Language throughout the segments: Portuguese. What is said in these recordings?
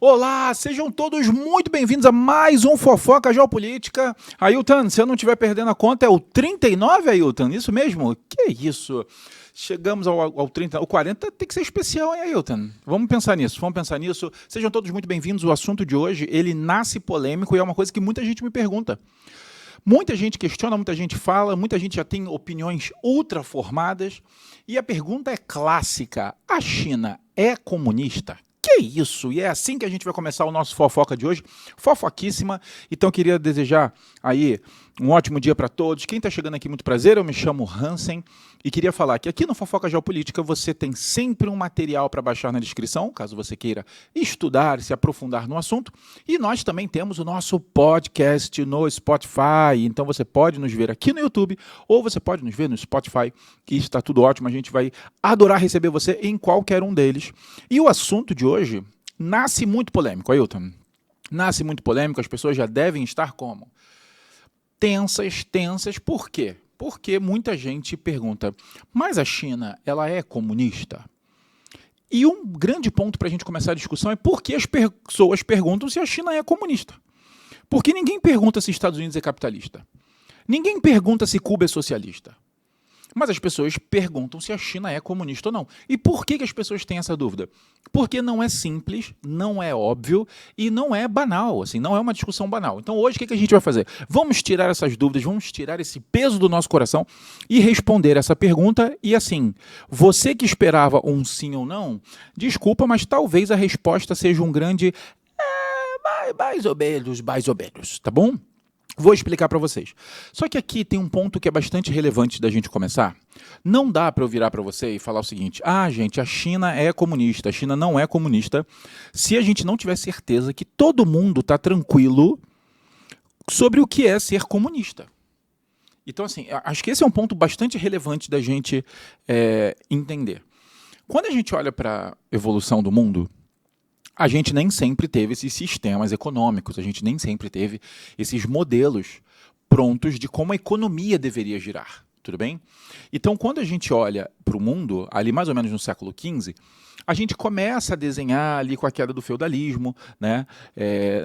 Olá, sejam todos muito bem-vindos a mais um Fofoca Geopolítica. Ailton, se eu não estiver perdendo a conta, é o 39, Ailton? Isso mesmo? Que isso? Chegamos ao 30, o 40 tem que ser especial, hein, Ailton? Vamos pensar nisso. Sejam todos muito bem-vindos. O assunto de hoje, ele nasce polêmico e é uma coisa que muita gente me pergunta. Muita gente questiona, muita gente fala, muita gente já tem opiniões ultra formadas. E a pergunta é clássica: a China é comunista? Que isso? E é assim que a gente vai começar o nosso fofoca de hoje, fofoquíssima. Então eu queria desejar aí um ótimo dia para todos. Quem está chegando aqui, muito prazer, eu me chamo Hansen e queria falar que aqui no Fofoca Geopolítica você tem sempre um material para baixar na descrição, caso você queira estudar e se aprofundar no assunto. E nós também temos o nosso podcast no Spotify, então você pode nos ver aqui no YouTube ou você pode nos ver no Spotify, que está tudo ótimo, a gente vai adorar receber você em qualquer um deles. E o assunto de hoje nasce muito polêmico, Ailton. Nasce muito polêmico, as pessoas já devem estar como? Tensas, por quê? Porque muita gente pergunta, mas a China, ela é comunista? E um grande ponto para a gente começar a discussão é por que as pessoas perguntam se a China é comunista. Porque ninguém pergunta se Estados Unidos é capitalista. Ninguém pergunta se Cuba é socialista. Mas as pessoas perguntam se a China é comunista ou não. E por que as pessoas têm essa dúvida? Porque não é simples, não é óbvio e não é banal, assim, não é uma discussão banal. Então hoje o que a gente vai fazer? Vamos tirar essas dúvidas, vamos tirar esse peso do nosso coração e responder essa pergunta. E assim, você que esperava um sim ou não, desculpa, mas talvez a resposta seja um grande mais ou menos, tá bom? Vou explicar para vocês. Só que aqui tem um ponto que é bastante relevante da gente começar. Não dá para eu virar para você e falar o seguinte: gente, a China é comunista, a China não é comunista, se a gente não tiver certeza que todo mundo está tranquilo sobre o que é ser comunista. Então, assim, acho que esse é um ponto bastante relevante da gente entender. Quando a gente olha para a evolução do mundo, a gente nem sempre teve esses sistemas econômicos, a gente nem sempre teve esses modelos prontos de como a economia deveria girar, tudo bem? Então, quando a gente olha para o mundo, ali mais ou menos no século XV, a gente começa a desenhar ali com a queda do feudalismo, né?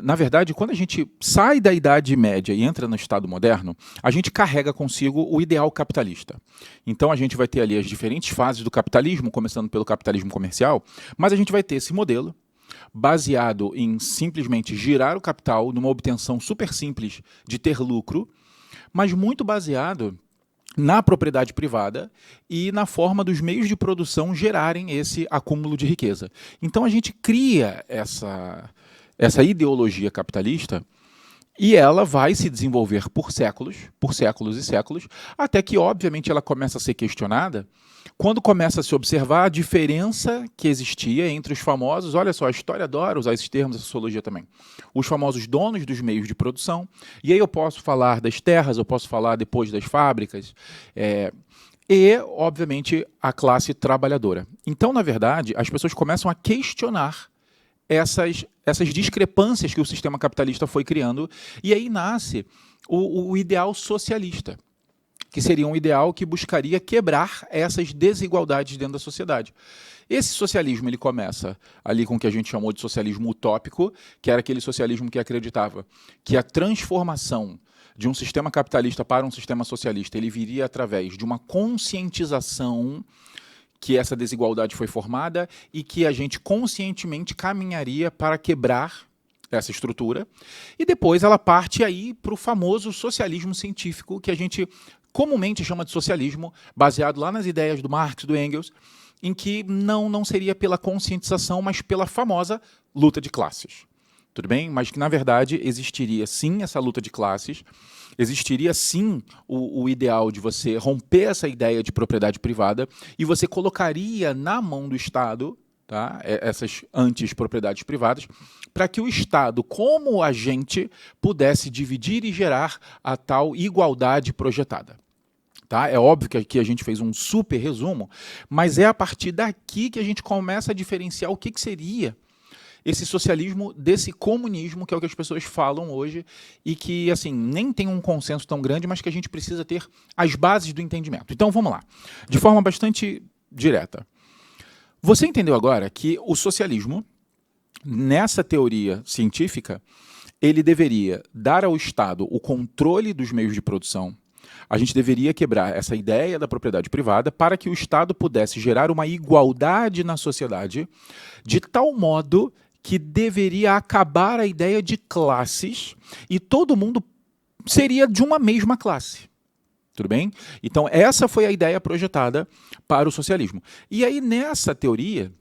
Na verdade, quando a gente sai da Idade Média e entra no Estado moderno, a gente carrega consigo o ideal capitalista. Então, a gente vai ter ali as diferentes fases do capitalismo, começando pelo capitalismo comercial, mas a gente vai ter esse modelo baseado em simplesmente girar o capital numa obtenção super simples de ter lucro, mas muito baseado na propriedade privada e na forma dos meios de produção gerarem esse acúmulo de riqueza. Então a gente cria essa ideologia capitalista e ela vai se desenvolver por séculos e séculos, até que, obviamente, ela começa a ser questionada quando começa a se observar a diferença que existia entre os famosos, olha só, a história adora usar esses termos, a sociologia também, os famosos donos dos meios de produção, e aí eu posso falar das terras, eu posso falar depois das fábricas, e, obviamente, a classe trabalhadora. Então, na verdade, as pessoas começam a questionar essas discrepâncias que o sistema capitalista foi criando, e aí nasce o ideal socialista, que seria um ideal que buscaria quebrar essas desigualdades dentro da sociedade. Esse socialismo ele começa ali com o que a gente chamou de socialismo utópico, que era aquele socialismo que acreditava que a transformação de um sistema capitalista para um sistema socialista ele viria através de uma conscientização que essa desigualdade foi formada e que a gente conscientemente caminharia para quebrar essa estrutura. E depois ela parte aí para o famoso socialismo científico, que a gente comumente chama de socialismo, baseado lá nas ideias do Marx, do Engels, em que não seria pela conscientização, mas pela famosa luta de classes. Tudo bem? Mas que, na verdade, existiria sim essa luta de classes, existiria sim o ideal de você romper essa ideia de propriedade privada e você colocaria na mão do Estado, tá, essas anti-propriedades privadas, para que o Estado, como agente, pudesse dividir e gerar a tal igualdade projetada. Tá? É óbvio que aqui a gente fez um super resumo, mas é a partir daqui que a gente começa a diferenciar o que seria esse socialismo desse comunismo, que é o que as pessoas falam hoje, e que assim nem tem um consenso tão grande, mas que a gente precisa ter as bases do entendimento. Então vamos lá, de forma bastante direta. Você entendeu agora que o socialismo nessa teoria científica, ele deveria dar ao Estado o controle dos meios de produção. A gente deveria quebrar essa ideia da propriedade privada para que o Estado pudesse gerar uma igualdade na sociedade, de tal modo que deveria acabar a ideia de classes e todo mundo seria de uma mesma classe. Tudo bem? Então, essa foi a ideia projetada para o socialismo. E aí, nessa teoria,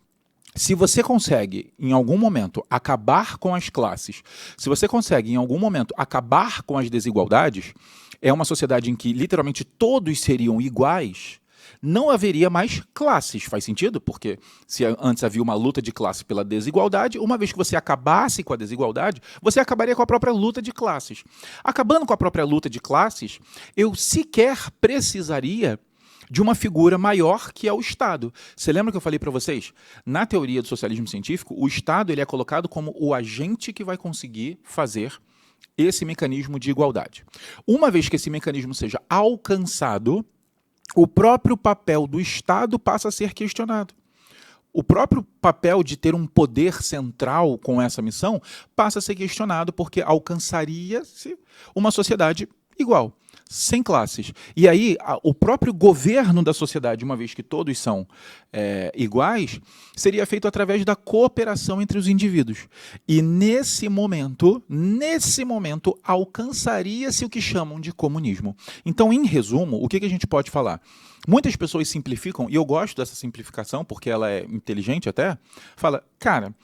se você consegue, em algum momento, acabar com as classes, se você consegue, em algum momento, acabar com as desigualdades, é uma sociedade em que, literalmente, todos seriam iguais, não haveria mais classes. Faz sentido? Porque se antes havia uma luta de classe pela desigualdade, uma vez que você acabasse com a desigualdade, você acabaria com a própria luta de classes. Acabando com a própria luta de classes, eu sequer precisaria de uma figura maior que é o Estado. Você lembra que eu falei para vocês? Na teoria do socialismo científico, o Estado ele é colocado como o agente que vai conseguir fazer esse mecanismo de igualdade. Uma vez que esse mecanismo seja alcançado, o próprio papel do Estado passa a ser questionado. O próprio papel de ter um poder central com essa missão passa a ser questionado porque alcançaria-se uma sociedade igual, sem classes. E aí, o próprio governo da sociedade, uma vez que todos são iguais, seria feito através da cooperação entre os indivíduos. E nesse momento, alcançaria-se o que chamam de comunismo. Então, em resumo, o que a gente pode falar? Muitas pessoas simplificam, e eu gosto dessa simplificação, porque ela é inteligente até, fala, cara,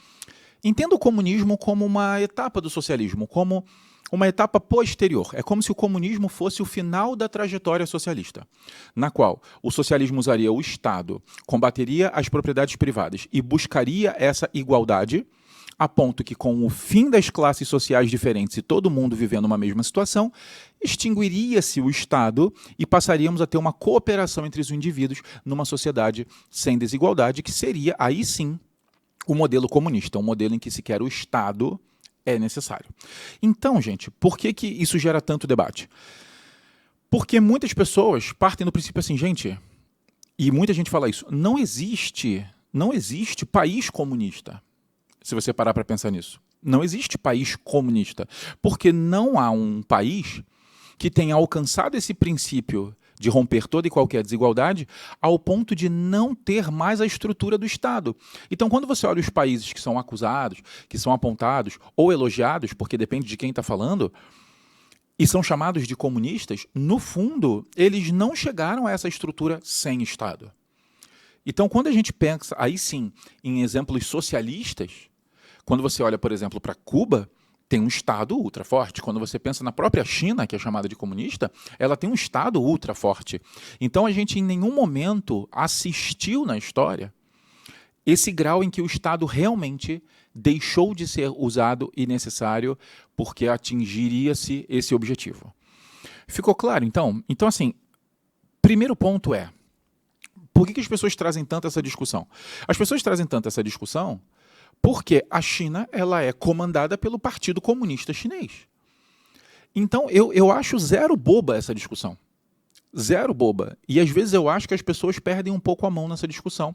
entenda o comunismo como uma etapa do socialismo, como uma etapa posterior. É como se o comunismo fosse o final da trajetória socialista, na qual o socialismo usaria o Estado, combateria as propriedades privadas e buscaria essa igualdade, a ponto que, com o fim das classes sociais diferentes e todo mundo vivendo uma mesma situação, extinguiria-se o Estado e passaríamos a ter uma cooperação entre os indivíduos numa sociedade sem desigualdade, que seria, aí sim, o modelo comunista, um modelo em que sequer o Estado é necessário. Então, gente, por que isso gera tanto debate? Porque muitas pessoas partem do princípio assim, gente, e muita gente fala isso, não existe país comunista, se você parar para pensar nisso. Não existe país comunista, porque não há um país que tenha alcançado esse princípio de romper toda e qualquer desigualdade, ao ponto de não ter mais a estrutura do Estado. Então, quando você olha os países que são acusados, que são apontados ou elogiados, porque depende de quem está falando, e são chamados de comunistas, no fundo, eles não chegaram a essa estrutura sem Estado. Então, quando a gente pensa, aí sim, em exemplos socialistas, quando você olha, por exemplo, para Cuba, tem um Estado ultra forte. Quando você pensa na própria China, que é chamada de comunista, ela tem um Estado ultra forte. Então, a gente em nenhum momento assistiu na história esse grau em que o Estado realmente deixou de ser usado e necessário porque atingiria-se esse objetivo. Ficou claro, então? Então, assim, primeiro ponto é, por que as pessoas trazem tanto essa discussão? As pessoas trazem tanto essa discussão porque a China ela é comandada pelo Partido Comunista Chinês. Então, eu acho zero boba essa discussão. Zero boba. E às vezes eu acho que as pessoas perdem um pouco a mão nessa discussão.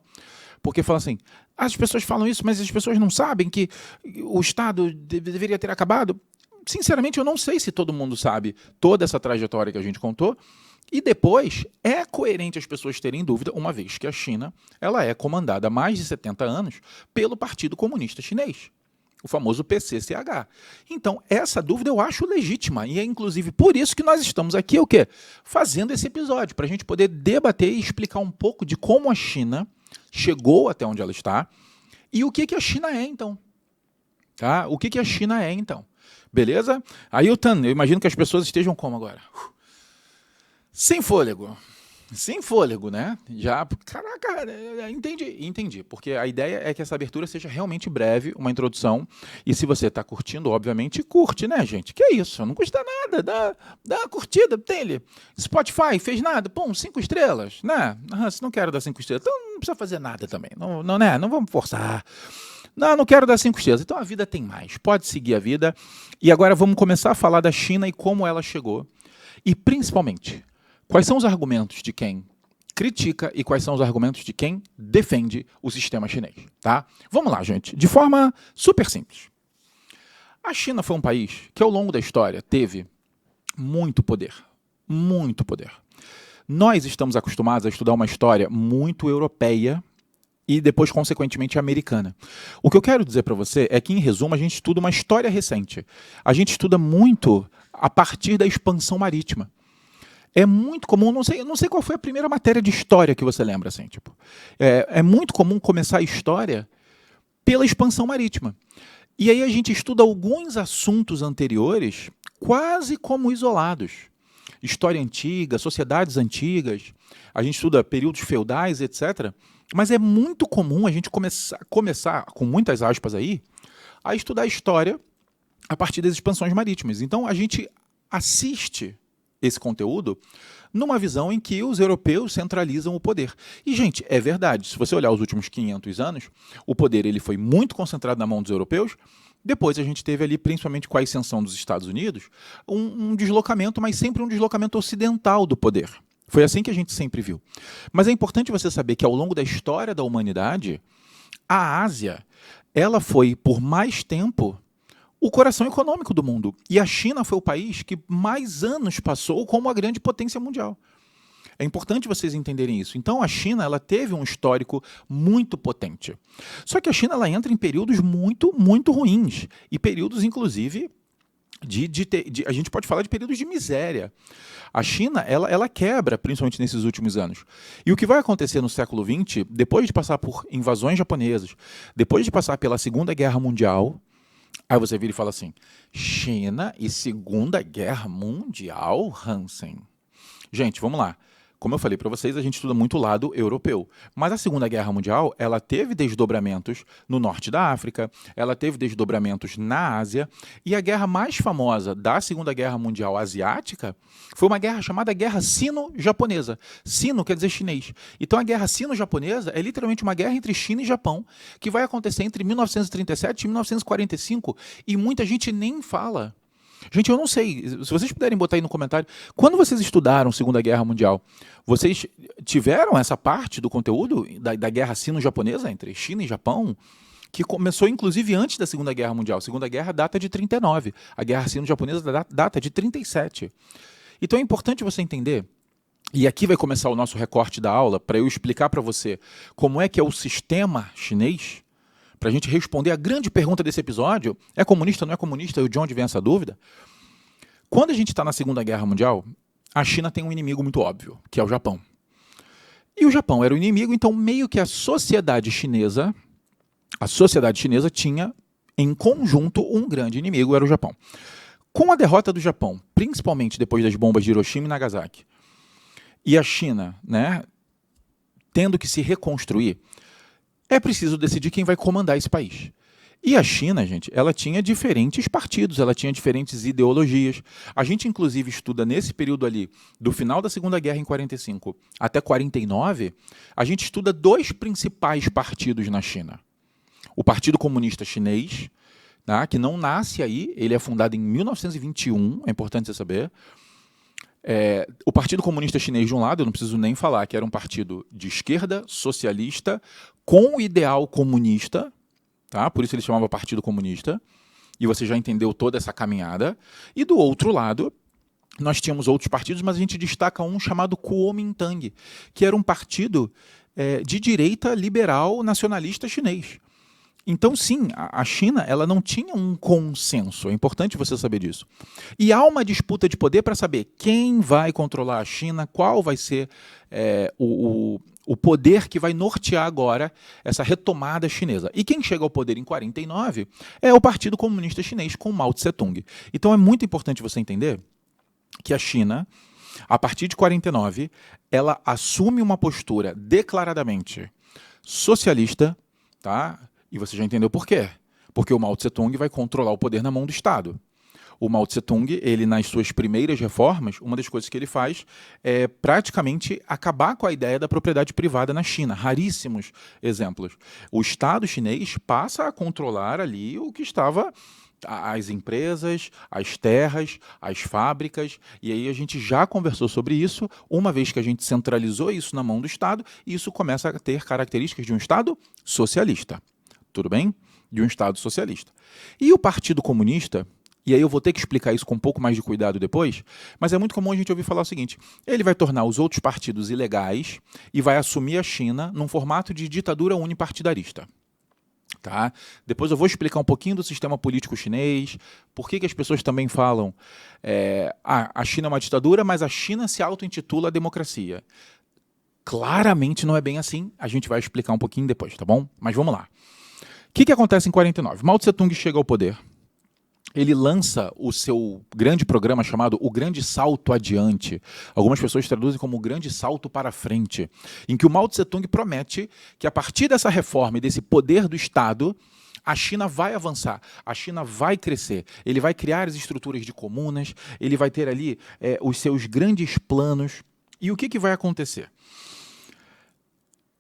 Porque falam assim, as pessoas falam isso, mas as pessoas não sabem que o Estado deveria ter acabado. Sinceramente, eu não sei se todo mundo sabe toda essa trajetória que a gente contou. E depois, é coerente as pessoas terem dúvida, uma vez que a China ela é comandada há mais de 70 anos pelo Partido Comunista Chinês, o famoso PCCH. Então, essa dúvida eu acho legítima, e é inclusive por isso que nós estamos aqui, o quê? Fazendo esse episódio, para a gente poder debater e explicar um pouco de como a China chegou até onde ela está e o que a China é, então. Tá? O que a China é, então. Beleza? Ailton, eu imagino que as pessoas estejam como agora? Sem fôlego. Sem fôlego, né? Já, caraca, entendi. Porque a ideia é que essa abertura seja realmente breve, uma introdução. E se você está curtindo, obviamente, curte, né, gente? Que é isso, não custa nada, dá uma curtida, tem ele. Spotify, fez nada, pum, 5 estrelas, né? Se não quero dar 5 estrelas, então não precisa fazer nada também. Não, né? Não vamos forçar. Não quero dar 5 estrelas. Então a vida tem mais, pode seguir a vida. E agora vamos começar a falar da China e como ela chegou. E principalmente, quais são os argumentos de quem critica e quais são os argumentos de quem defende o sistema chinês, tá? Vamos lá, gente, de forma super simples. A China foi um país que ao longo da história teve muito poder, muito poder. Nós estamos acostumados a estudar uma história muito europeia e depois, consequentemente, americana. O que eu quero dizer para você é que, em resumo, a gente estuda uma história recente. A gente estuda muito a partir da expansão marítima. É muito comum, não sei qual foi a primeira matéria de história que você lembra, assim, tipo. É muito comum começar a história pela expansão marítima. E aí a gente estuda alguns assuntos anteriores quase como isolados. História antiga, sociedades antigas, a gente estuda períodos feudais, etc. Mas é muito comum a gente começar, com muitas aspas aí, a estudar a história a partir das expansões marítimas. Então a gente assiste esse conteúdo numa visão em que os europeus centralizam o poder. E, gente, é verdade. Se você olhar os últimos 500 anos, o poder ele foi muito concentrado na mão dos europeus. Depois a gente teve ali, principalmente com a ascensão dos Estados Unidos, um deslocamento, mas sempre um deslocamento ocidental do poder. Foi assim que a gente sempre viu. Mas é importante você saber que ao longo da história da humanidade, a Ásia, ela foi por mais tempo o coração econômico do mundo. E a China foi o país que mais anos passou como a grande potência mundial. É importante vocês entenderem isso. Então, a China ela teve um histórico muito potente. Só que a China ela entra em períodos muito, muito ruins. E períodos, inclusive, a gente pode falar de períodos de miséria. A China ela quebra, principalmente nesses últimos anos. E o que vai acontecer no século XX, depois de passar por invasões japonesas, depois de passar pela Segunda Guerra Mundial, aí você vira e fala assim, China e Segunda Guerra Mundial, Hansen? Gente, vamos lá. Como eu falei para vocês, a gente estuda muito o lado europeu. Mas a Segunda Guerra Mundial, ela teve desdobramentos no norte da África, ela teve desdobramentos na Ásia, e a guerra mais famosa da Segunda Guerra Mundial asiática foi uma guerra chamada Guerra Sino-Japonesa. Sino quer dizer chinês. Então a Guerra Sino-Japonesa é literalmente uma guerra entre China e Japão, que vai acontecer entre 1937 e 1945, e muita gente nem fala. Gente, eu não sei, se vocês puderem botar aí no comentário, quando vocês estudaram Segunda Guerra Mundial, vocês tiveram essa parte do conteúdo da guerra sino-japonesa entre China e Japão, que começou inclusive antes da Segunda Guerra Mundial. A Segunda Guerra data de 39, a guerra sino-japonesa data de 37. Então é importante você entender, e aqui vai começar o nosso recorte da aula, para eu explicar para você como é que é o sistema chinês, para a gente responder a grande pergunta desse episódio, é comunista, não é comunista, e de onde vem essa dúvida? Quando a gente está na Segunda Guerra Mundial, a China tem um inimigo muito óbvio, que é o Japão. E o Japão era o inimigo, então meio que a sociedade chinesa tinha, em conjunto, um grande inimigo, era o Japão. Com a derrota do Japão, principalmente depois das bombas de Hiroshima e Nagasaki, e a China, né, tendo que se reconstruir, é preciso decidir quem vai comandar esse país. E a China, gente, ela tinha diferentes partidos, ela tinha diferentes ideologias. A gente, inclusive, estuda nesse período ali, do final da Segunda Guerra em 45 até 49, a gente estuda dois principais partidos na China. O Partido Comunista Chinês, tá, que não nasce aí, ele é fundado em 1921, é importante você saber. O Partido Comunista Chinês, de um lado, eu não preciso nem falar, que era um partido de esquerda, socialista, com o ideal comunista, tá? Por isso ele chamava Partido Comunista, e você já entendeu toda essa caminhada. E do outro lado, nós tínhamos outros partidos, mas a gente destaca um chamado Kuomintang, que era um partido de direita liberal nacionalista chinês. Então, sim, a China ela não tinha um consenso, é importante você saber disso. E há uma disputa de poder para saber quem vai controlar a China, qual vai ser o poder que vai nortear agora essa retomada chinesa. E quem chega ao poder em 49 é o Partido Comunista Chinês com Mao Tse-tung. Então é muito importante você entender que a China, a partir de 49, ela assume uma postura declaradamente socialista, tá? E você já entendeu por quê? Porque o Mao Tse-tung vai controlar o poder na mão do Estado. O Mao Tse-tung, ele nas suas primeiras reformas, uma das coisas que ele faz é praticamente acabar com a ideia da propriedade privada na China. Raríssimos exemplos. O Estado chinês passa a controlar ali o que estava as empresas, as terras, as fábricas, e aí a gente já conversou sobre isso. Uma vez que a gente centralizou isso na mão do Estado, isso começa a ter características de um Estado socialista. Tudo bem? De um Estado socialista. E o Partido Comunista, e aí eu vou ter que explicar isso com um pouco mais de cuidado depois, mas é muito comum a gente ouvir falar o seguinte: ele vai tornar os outros partidos ilegais e vai assumir a China num formato de ditadura unipartidarista. Tá? Depois eu vou explicar um pouquinho do sistema político chinês, por que as pessoas também falam a China é uma ditadura, mas a China se auto-intitula democracia. Claramente não é bem assim, a gente vai explicar um pouquinho depois, tá bom? Mas vamos lá. O que acontece em 49? Mao Tse-tung chega ao poder. Ele lança o seu grande programa chamado O Grande Salto Adiante. Algumas pessoas traduzem como O Grande Salto para Frente, em que o Mao Tse-tung promete que a partir dessa reforma e desse poder do Estado, a China vai avançar, a China vai crescer, ele vai criar as estruturas de comunas, ele vai ter ali os seus grandes planos. E o que vai acontecer?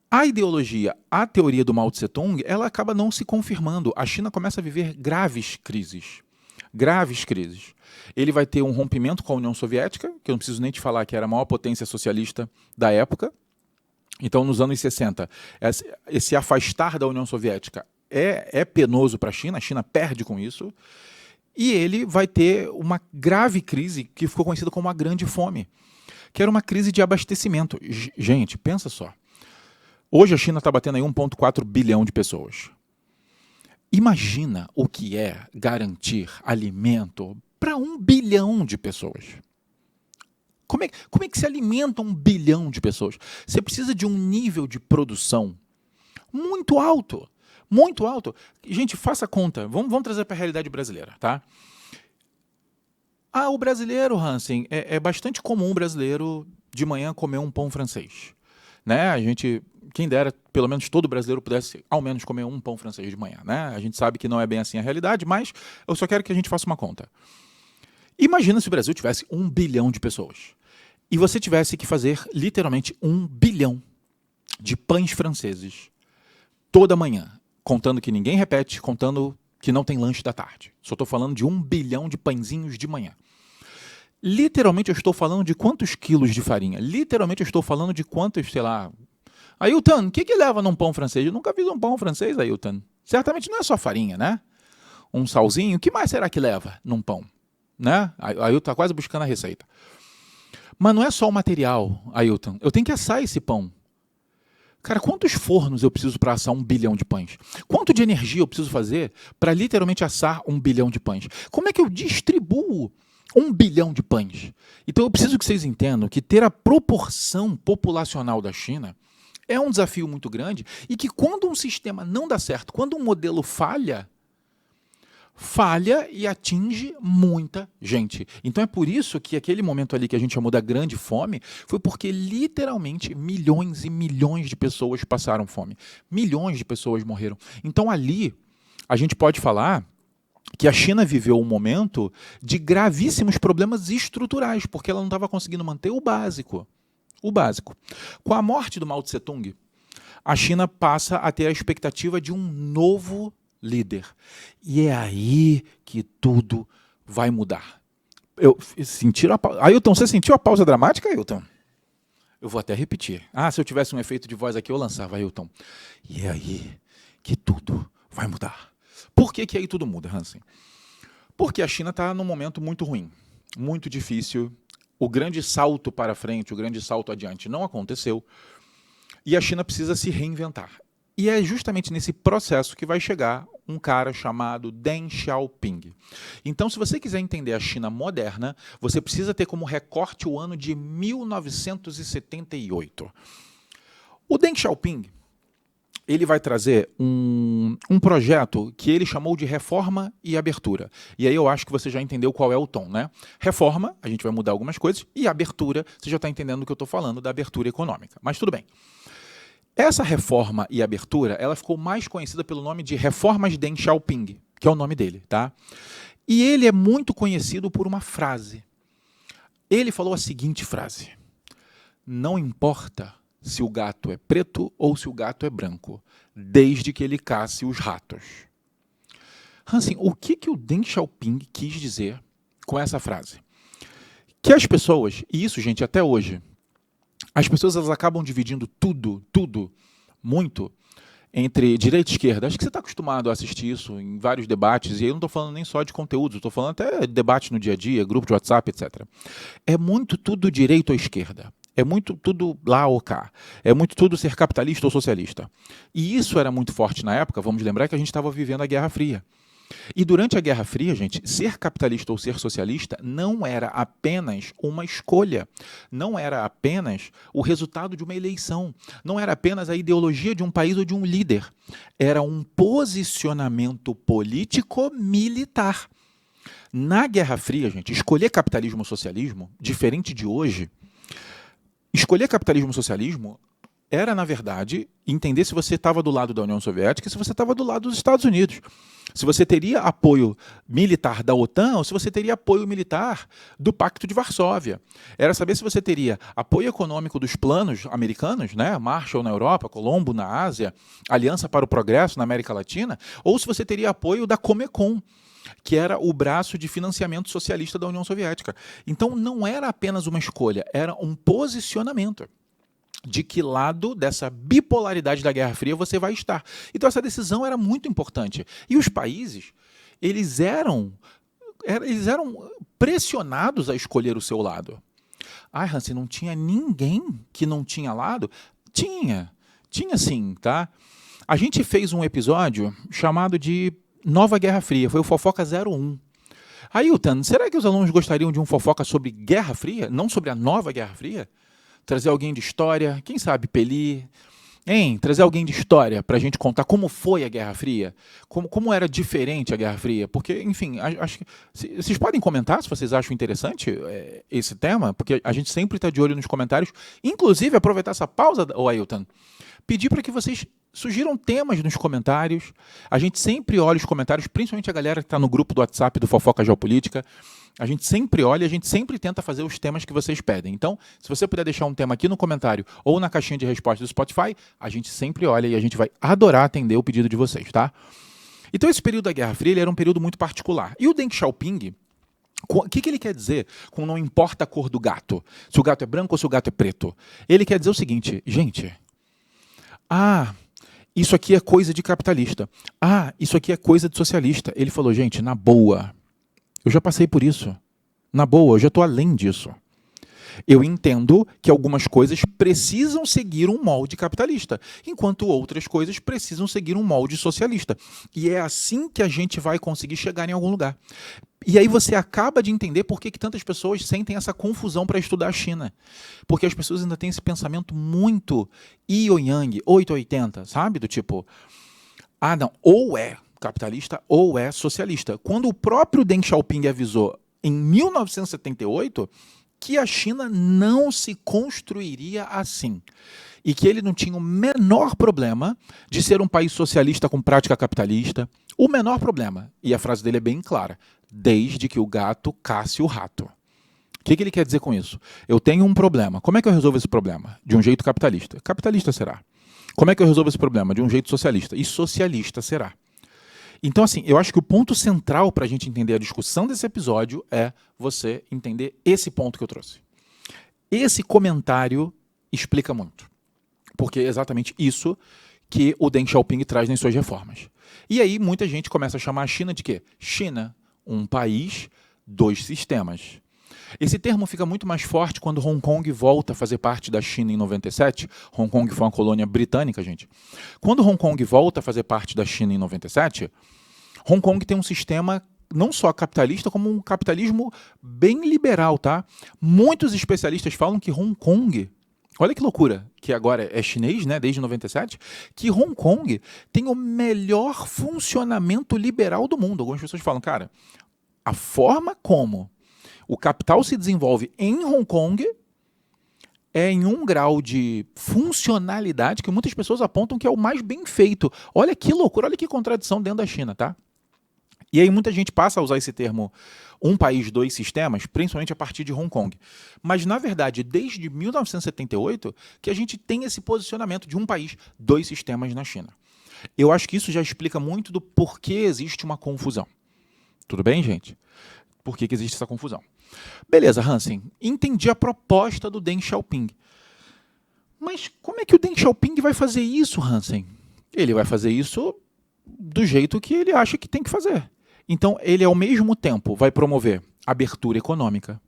A ideologia, a teoria do Mao Tse-tung, ela acaba não se confirmando. A China começa a viver graves crises. Graves crises. Ele vai ter um rompimento com a União Soviética, que eu não preciso nem te falar que era a maior potência socialista da época. Então, nos anos 60, esse afastar da União Soviética é penoso para a China perde com isso. E ele vai ter uma grave crise que ficou conhecida como a Grande Fome, que era uma crise de abastecimento. Gente, pensa só. Hoje a China está batendo aí 1,4 bilhão de pessoas. Imagina o que é garantir alimento para 1 bilhão de pessoas. Como é que se alimenta 1 bilhão de pessoas? Você precisa de um nível de produção muito alto. Muito alto. Gente, faça a conta. Vamos trazer para a realidade brasileira, tá? O brasileiro, Hansen, é bastante comum o brasileiro de manhã comer um pão francês. Né? A gente, quem dera, pelo menos todo brasileiro pudesse ao menos comer um pão francês de manhã. Né? A gente sabe que não é bem assim a realidade, mas eu só quero que a gente faça uma conta. Imagina se o Brasil tivesse 1 bilhão de pessoas e você tivesse que fazer literalmente 1 bilhão de pães franceses toda manhã, contando que ninguém repete, contando que não tem lanche da tarde. Só estou falando de 1 bilhão de pãezinhos de manhã. Literalmente eu estou falando de quantos quilos de farinha? Literalmente eu estou falando de quantos, sei lá... Ailton, o que leva num pão francês? Eu nunca fiz um pão francês, Ailton. Certamente não é só farinha, né? Um salzinho, o que mais será que leva num pão? Né? Ailton está quase buscando a receita. Mas não é só o material, Ailton. Eu tenho que assar esse pão. Cara, quantos fornos eu preciso para assar 1 bilhão de pães? Quanto de energia eu preciso fazer para literalmente assar 1 bilhão de pães? Como é que eu distribuo 1 bilhão de pães? Então eu preciso que vocês entendam que ter a proporção populacional da China é um desafio muito grande e que quando um sistema não dá certo, quando um modelo falha e atinge muita gente. Então é por isso que aquele momento ali que a gente chamou da Grande Fome foi porque literalmente milhões e milhões de pessoas passaram fome. Milhões de pessoas morreram. Então ali a gente pode falar que a China viveu um momento de gravíssimos problemas estruturais, porque ela não estava conseguindo manter o básico. O básico. Com a morte do Mao Tse-tung, a China passa a ter a expectativa de um novo líder. E é aí que tudo vai mudar. Ailton, você sentiu a pausa dramática, Ailton? Eu vou até repetir. Se eu tivesse um efeito de voz aqui, eu lançava, Ailton. E é aí que tudo vai mudar. Por que aí tudo muda, Hansen? Porque a China está num momento muito ruim, muito difícil. O grande salto para frente, o grande salto adiante não aconteceu. E a China precisa se reinventar. E é justamente nesse processo que vai chegar um cara chamado Deng Xiaoping. Então, se você quiser entender a China moderna, você precisa ter como recorte o ano de 1978. O Deng Xiaoping, ele vai trazer um projeto que ele chamou de reforma e abertura. E aí eu acho que você já entendeu qual é o tom, né? Reforma, a gente vai mudar algumas coisas, e abertura, você já está entendendo do que eu estou falando, da abertura econômica. Mas tudo bem. Essa reforma e abertura, ela ficou mais conhecida pelo nome de Reformas Deng Xiaoping, que é o nome dele, tá? E ele é muito conhecido por uma frase. Ele falou a seguinte frase: não importa se o gato é preto ou se o gato é branco, desde que ele casse os ratos. Assim, o que o Deng Xiaoping quis dizer com essa frase? Que as pessoas, e isso, gente, até hoje, as pessoas elas acabam dividindo tudo, muito, entre direita e esquerda. Acho que você está acostumado a assistir isso em vários debates, e eu não estou falando nem só de conteúdos, estou falando até de debate no dia a dia, grupo de WhatsApp, etc. É muito tudo direita ou esquerda. É muito tudo lá ou cá. É muito tudo ser capitalista ou socialista. E isso era muito forte na época, vamos lembrar que a gente estava vivendo a Guerra Fria. E durante a Guerra Fria, gente, ser capitalista ou ser socialista não era apenas uma escolha, não era apenas o resultado de uma eleição, não era apenas a ideologia de um país ou de um líder, era um posicionamento político-militar. Na Guerra Fria, gente, escolher capitalismo ou socialismo, diferente de hoje, escolher capitalismo ou socialismo era, na verdade, entender se você estava do lado da União Soviética e se você estava do lado dos Estados Unidos. Se você teria apoio militar da OTAN ou se você teria apoio militar do Pacto de Varsóvia. Era saber se você teria apoio econômico dos planos americanos, né? Marshall na Europa, Colombo na Ásia, Aliança para o Progresso na América Latina, ou se você teria apoio da Comecon, que era o braço de financiamento socialista da União Soviética. Então não era apenas uma escolha, era um posicionamento de que lado dessa bipolaridade da Guerra Fria você vai estar. Então essa decisão era muito importante. E os países, eles eram pressionados a escolher o seu lado. Hansen, não tinha ninguém que não tinha lado? Tinha sim, tá? A gente fez um episódio chamado de Nova Guerra Fria, foi o Fofoca 01. Ailton, será que os alunos gostariam de um fofoca sobre Guerra Fria, não sobre a Nova Guerra Fria? Trazer alguém de história, quem sabe Peli, trazer alguém de história para a gente contar como foi a Guerra Fria, como era diferente a Guerra Fria, porque, enfim, acho que vocês podem comentar se vocês acham interessante esse tema, porque a gente sempre está de olho nos comentários, inclusive aproveitar essa pausa, Ailton, pedir para que vocês sugiram temas nos comentários, a gente sempre olha os comentários, principalmente a galera que está no grupo do WhatsApp do Fofoca Geopolítica, a gente sempre olha, a gente sempre tenta fazer os temas que vocês pedem. Então, se você puder deixar um tema aqui no comentário ou na caixinha de resposta do Spotify, a gente sempre olha e a gente vai adorar atender o pedido de vocês, tá? Então, esse período da Guerra Fria ele era um período muito particular. E o Deng Xiaoping, o que ele quer dizer com não importa a cor do gato? Se o gato é branco ou se o gato é preto? Ele quer dizer o seguinte, gente, isso aqui é coisa de capitalista. Isso aqui é coisa de socialista. Ele falou, gente, na boa, eu já passei por isso. Na boa, eu já estou além disso. Eu entendo que algumas coisas precisam seguir um molde capitalista, enquanto outras coisas precisam seguir um molde socialista. E é assim que a gente vai conseguir chegar em algum lugar. E aí você acaba de entender por que tantas pessoas sentem essa confusão para estudar a China. Porque as pessoas ainda têm esse pensamento muito yin ou yang, 880, sabe? Do tipo, não, ou é capitalista ou é socialista. Quando o próprio Deng Xiaoping avisou em 1978 que a China não se construiria assim e que ele não tinha o menor problema de ser um país socialista com prática capitalista, o menor problema, e a frase dele é bem clara, desde que o gato casse o rato. O que ele quer dizer com isso? Eu tenho um problema. Como é que eu resolvo esse problema? De um jeito capitalista. Capitalista será. Como é que eu resolvo esse problema? De um jeito socialista. E socialista será. Então, assim, eu acho que o ponto central para a gente entender a discussão desse episódio é você entender esse ponto que eu trouxe. Esse comentário explica muito. Porque é exatamente isso que o Deng Xiaoping traz nas suas reformas. E aí muita gente começa a chamar a China de quê? China, um país, dois sistemas. Esse termo fica muito mais forte quando Hong Kong volta a fazer parte da China em 97. Hong Kong foi uma colônia britânica, gente. Quando Hong Kong volta a fazer parte da China em 97, Hong Kong tem um sistema não só capitalista, como um capitalismo bem liberal, tá? Muitos especialistas falam que Hong Kong, olha que loucura, que agora é chinês, né, desde 97, que Hong Kong tem o melhor funcionamento liberal do mundo. Algumas pessoas falam, cara, a forma como o capital se desenvolve em Hong Kong é em um grau de funcionalidade que muitas pessoas apontam que é o mais bem feito. Olha que loucura, olha que contradição dentro da China, tá? E aí muita gente passa a usar esse termo um país, dois sistemas, principalmente a partir de Hong Kong. Mas, na verdade, desde 1978 que a gente tem esse posicionamento de um país, dois sistemas na China. Eu acho que isso já explica muito do porquê existe uma confusão. Tudo bem, gente? Por que existe essa confusão? Beleza, Hansen, entendi a proposta do Deng Xiaoping. Mas como é que o Deng Xiaoping vai fazer isso, Hansen? Ele vai fazer isso do jeito que ele acha que tem que fazer. Então, ele, ao mesmo tempo, vai promover abertura econômica.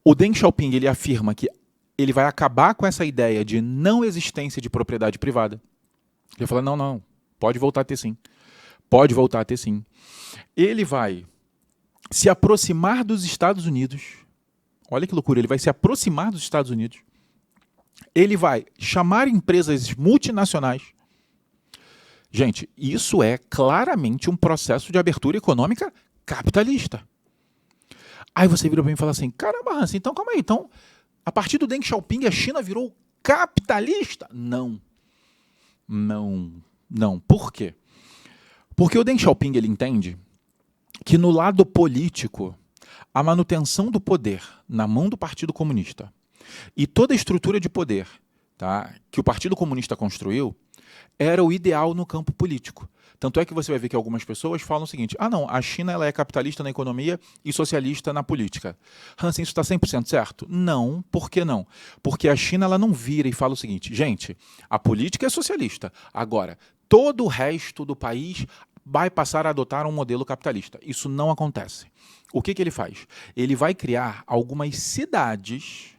O Deng Xiaoping ele afirma que ele vai acabar com essa ideia de não existência de propriedade privada. Ele fala, não, pode voltar a ter sim. Pode voltar a ter sim. Ele vai se aproximar dos Estados Unidos. Olha que loucura, ele vai se aproximar dos Estados Unidos. Ele vai chamar empresas multinacionais. Gente, isso é claramente um processo de abertura econômica capitalista. Aí você vira para mim e fala assim, caramba, Hansen, então calma aí. Então, a partir do Deng Xiaoping, a China virou capitalista? Não. Por quê? Porque o Deng Xiaoping ele entende que no lado político, a manutenção do poder na mão do Partido Comunista e toda a estrutura de poder, tá, que o Partido Comunista construiu era o ideal no campo político. Tanto é que você vai ver que algumas pessoas falam o seguinte, não, a China ela é capitalista na economia e socialista na política. Hansen, isso está 100% certo? Não, por que não? Porque a China ela não vira e fala o seguinte, gente, a política é socialista, agora, todo o resto do país vai passar a adotar um modelo capitalista. Isso não acontece. O que ele faz? Ele vai criar algumas cidades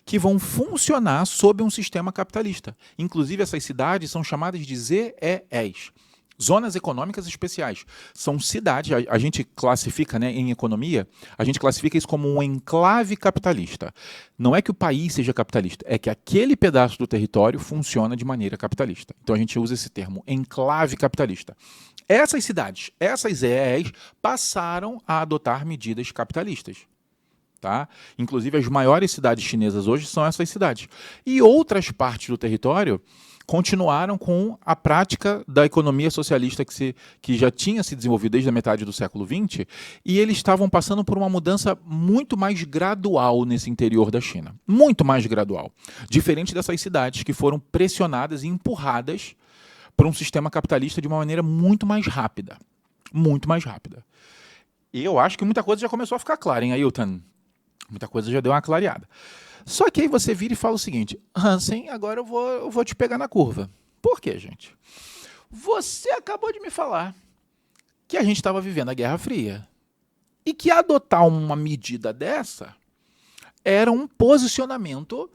que vão funcionar sob um sistema capitalista. Inclusive, essas cidades são chamadas de ZEEs, Zonas Econômicas Especiais. São cidades, a gente classifica, né, em economia, a gente classifica isso como um enclave capitalista. Não é que o país seja capitalista, é que aquele pedaço do território funciona de maneira capitalista. Então a gente usa esse termo, enclave capitalista. Essas cidades, essas ZEEs, passaram a adotar medidas capitalistas. Tá? Inclusive, as maiores cidades chinesas hoje são essas cidades. E outras partes do território continuaram com a prática da economia socialista que já tinha se desenvolvido desde a metade do século XX, e eles estavam passando por uma mudança muito mais gradual nesse interior da China. Muito mais gradual. Diferente dessas cidades que foram pressionadas e empurradas por um sistema capitalista de uma maneira muito mais rápida. Muito mais rápida. E eu acho que muita coisa já começou a ficar clara, hein, Ailton? Muita coisa já deu uma clareada. Só que aí você vira e fala o seguinte, Hansen, agora eu vou te pegar na curva. Por quê, gente? Você acabou de me falar que a gente estava vivendo a Guerra Fria e que adotar uma medida dessa era um posicionamento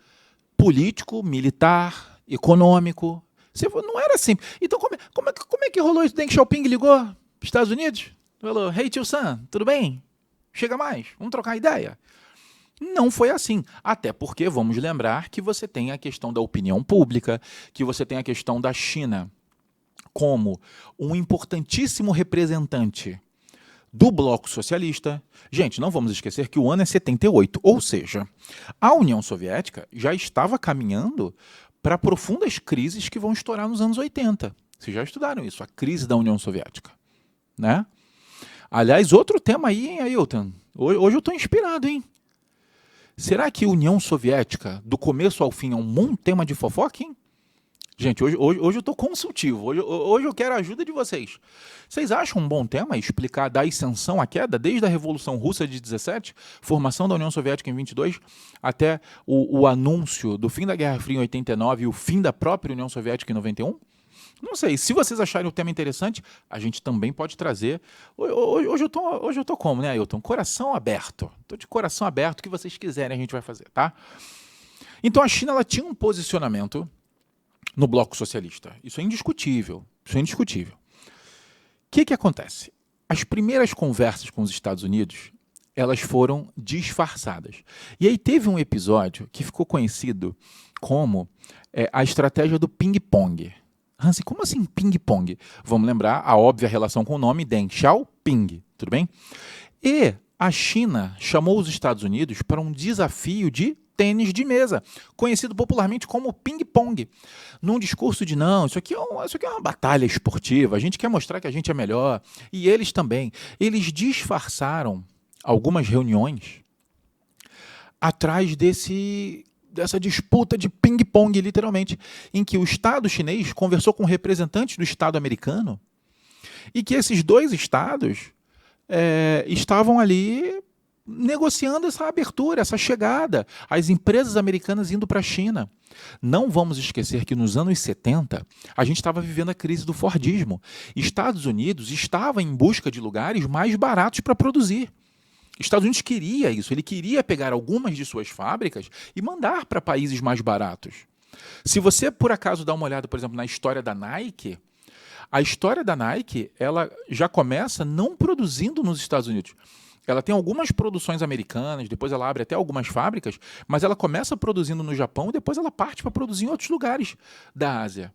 político, militar, econômico. Não era assim. Então, como é que rolou isso? Deng Xiaoping ligou Estados Unidos? Falou, hey, tio Sam, tudo bem? Chega mais, vamos trocar ideia. Não foi assim, até porque vamos lembrar que você tem a questão da opinião pública, que você tem a questão da China como um importantíssimo representante do bloco socialista. Gente, não vamos esquecer que o ano é 78, ou seja, a União Soviética já estava caminhando para profundas crises que vão estourar nos anos 80. Vocês já estudaram isso, a crise da União Soviética, né? Aliás, outro tema aí, hein, Ailton? Hoje eu estou inspirado, hein? Será que a União Soviética, do começo ao fim, é um bom tema de fofoca, hein? Gente, hoje eu estou consultivo. Hoje eu quero a ajuda de vocês. Vocês acham um bom tema explicar da ascensão à queda, desde a Revolução Russa de 17, formação da União Soviética em 22, até o anúncio do fim da Guerra Fria em 89 e o fim da própria União Soviética em 91? Não sei, se vocês acharem o tema interessante, a gente também pode trazer. Hoje eu tô como, né, Ailton? Coração aberto. Estou de coração aberto, o que vocês quiserem a gente vai fazer, tá? Então a China ela tinha um posicionamento no bloco socialista. Isso é indiscutível. Isso é indiscutível. O que acontece? As primeiras conversas com os Estados Unidos, elas foram disfarçadas. E aí teve um episódio que ficou conhecido como a estratégia do ping-pong. Hansen, como assim ping-pong? Vamos lembrar a óbvia relação com o nome Deng Xiaoping, tudo bem? E a China chamou os Estados Unidos para um desafio de tênis de mesa, conhecido popularmente como ping-pong. Num discurso de não, isso aqui é uma batalha esportiva, a gente quer mostrar que a gente é melhor. E eles também. Eles disfarçaram algumas reuniões atrás dessa disputa de ping-pong, literalmente, em que o Estado chinês conversou com representantes do Estado americano e que esses dois estados estavam ali negociando essa abertura, essa chegada, as empresas americanas indo para a China. Não vamos esquecer que nos anos 70, a gente estava vivendo a crise do Fordismo. Estados Unidos estava em busca de lugares mais baratos para produzir. Estados Unidos queria isso, ele queria pegar algumas de suas fábricas e mandar para países mais baratos. Se você, por acaso, dá uma olhada, por exemplo, na história da Nike, a história da Nike ela já começa não produzindo nos Estados Unidos. Ela tem algumas produções americanas, depois ela abre até algumas fábricas, mas ela começa produzindo no Japão e depois ela parte para produzir em outros lugares da Ásia.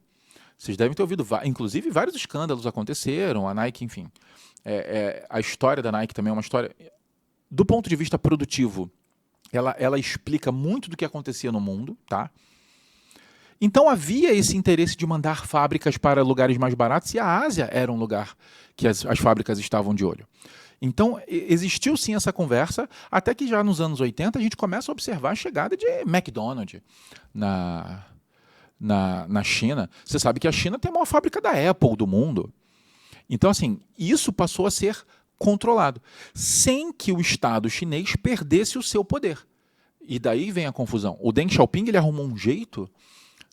Vocês devem ter ouvido, inclusive, vários escândalos aconteceram, a Nike, enfim. A história da Nike também é uma história... Do ponto de vista produtivo, ela explica muito do que acontecia no mundo, tá? Então havia esse interesse de mandar fábricas para lugares mais baratos e a Ásia era um lugar que as fábricas estavam de olho. Então existiu sim essa conversa, até que já nos anos 80 a gente começa a observar a chegada de McDonald's na China. Você sabe que a China tem a maior fábrica da Apple do mundo. Então, assim, isso passou a ser controlado, sem que o Estado chinês perdesse o seu poder. E daí vem a confusão. O Deng Xiaoping ele arrumou um jeito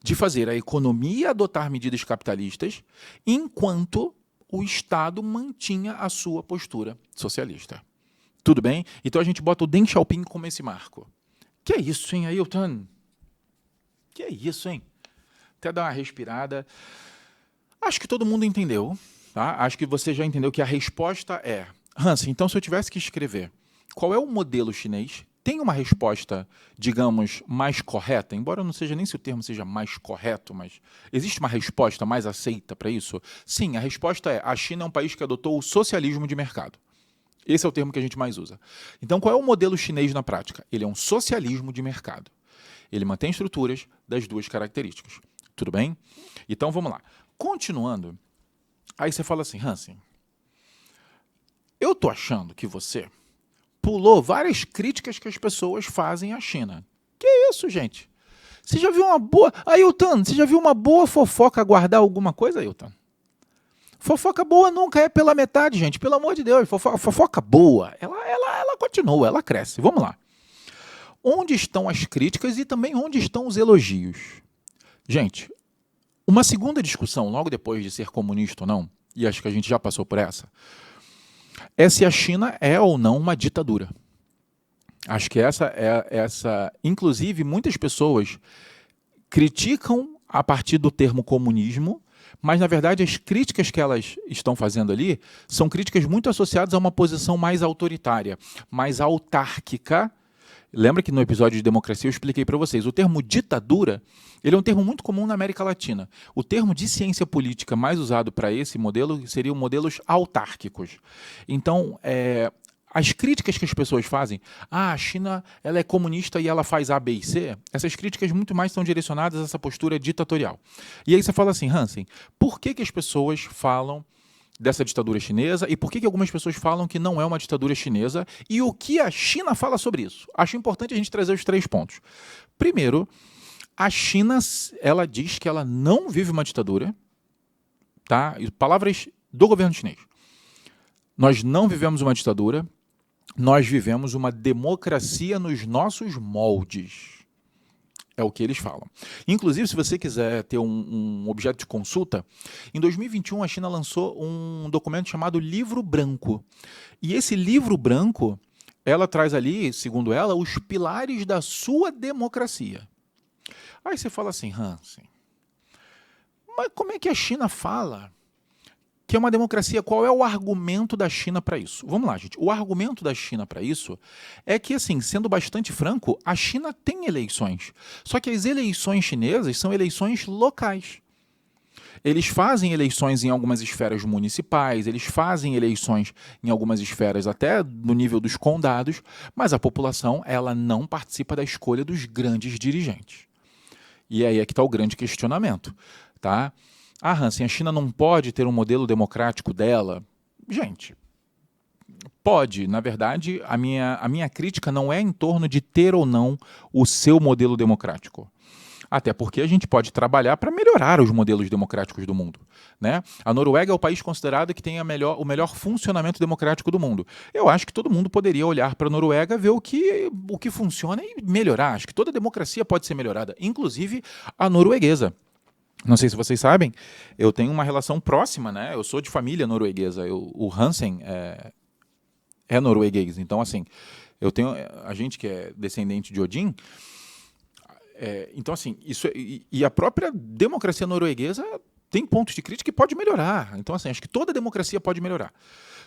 de fazer a economia adotar medidas capitalistas, enquanto o Estado mantinha a sua postura socialista. Tudo bem? Então a gente bota o Deng Xiaoping como esse marco. Que é isso, hein, Ailton? Que é isso, hein? Até dar uma respirada. Acho que todo mundo entendeu, tá? Acho que você já entendeu que a resposta é... Hansen, então se eu tivesse que escrever qual é o modelo chinês, tem uma resposta, digamos, mais correta, embora não seja nem se o termo seja mais correto, mas existe uma resposta mais aceita para isso? Sim, a resposta é: a China é um país que adotou o socialismo de mercado. Esse é o termo que a gente mais usa. Então, qual é o modelo chinês na prática? Ele é um socialismo de mercado. Ele mantém estruturas das duas características. Tudo bem? Então, vamos lá. Continuando, aí você fala assim, Hansen, eu tô achando que você pulou várias críticas que as pessoas fazem à China. Que isso, gente? Você já viu uma boa... Ailton, você já viu uma boa fofoca guardar alguma coisa, Ailton? Fofoca boa nunca é pela metade, gente. Pelo amor de Deus. Fofoca boa, ela continua, ela cresce. Vamos lá. Onde estão as críticas e também onde estão os elogios? Gente, uma segunda discussão, logo depois de ser comunista ou não, e acho que a gente já passou por essa, é se a China é ou não uma ditadura. Acho que essa... Inclusive, muitas pessoas criticam a partir do termo comunismo, mas, na verdade, as críticas que elas estão fazendo ali são críticas muito associadas a uma posição mais autoritária, mais autárquica. Lembra que no episódio de democracia eu expliquei para vocês, o termo ditadura, ele é um termo muito comum na América Latina. O termo de ciência política mais usado para esse modelo seriam modelos autárquicos. Então, as críticas que as pessoas fazem, a China ela é comunista e ela faz A, B e C, essas críticas muito mais são direcionadas a essa postura ditatorial. E aí você fala assim, Hansen, por que as pessoas falam dessa ditadura chinesa e por que algumas pessoas falam que não é uma ditadura chinesa e o que a China fala sobre isso? Acho importante a gente trazer os 3 pontos. Primeiro, a China ela diz que ela não vive uma ditadura, tá? Palavras do governo chinês. Nós não vivemos uma ditadura, nós vivemos uma democracia nos nossos moldes. É o que eles falam. Inclusive, se você quiser ter um objeto de consulta, em 2021 a China lançou um documento chamado Livro Branco. E esse Livro Branco, ela traz ali, segundo ela, os pilares da sua democracia. Aí você fala assim, Hansen, mas como é que a China fala que é uma democracia? Qual é o argumento da China para isso? Vamos lá, gente. O argumento da China para isso é que, assim, sendo bastante franco, a China tem eleições. Só que as eleições chinesas são eleições locais. Eles fazem eleições em algumas esferas municipais, eles fazem eleições em algumas esferas até no nível dos condados, mas a população ela não participa da escolha dos grandes dirigentes. E aí é que está o grande questionamento. Tá? Hansen, a China não pode ter um modelo democrático dela? Gente, pode. Na verdade, a minha crítica não é em torno de ter ou não o seu modelo democrático. Até porque a gente pode trabalhar para melhorar os modelos democráticos do mundo. Né? A Noruega é o país considerado que tem o melhor funcionamento democrático do mundo. Eu acho que todo mundo poderia olhar para a Noruega, ver o que funciona e melhorar. Acho que toda democracia pode ser melhorada, inclusive a norueguesa. Não sei se vocês sabem, eu tenho uma relação próxima, né? Eu sou de família norueguesa. O Hansen é norueguês. Então, assim, eu tenho a gente que é descendente de Odin. Então, assim, e a própria democracia norueguesa tem pontos de crítica que pode melhorar. Então, assim, acho que toda democracia pode melhorar.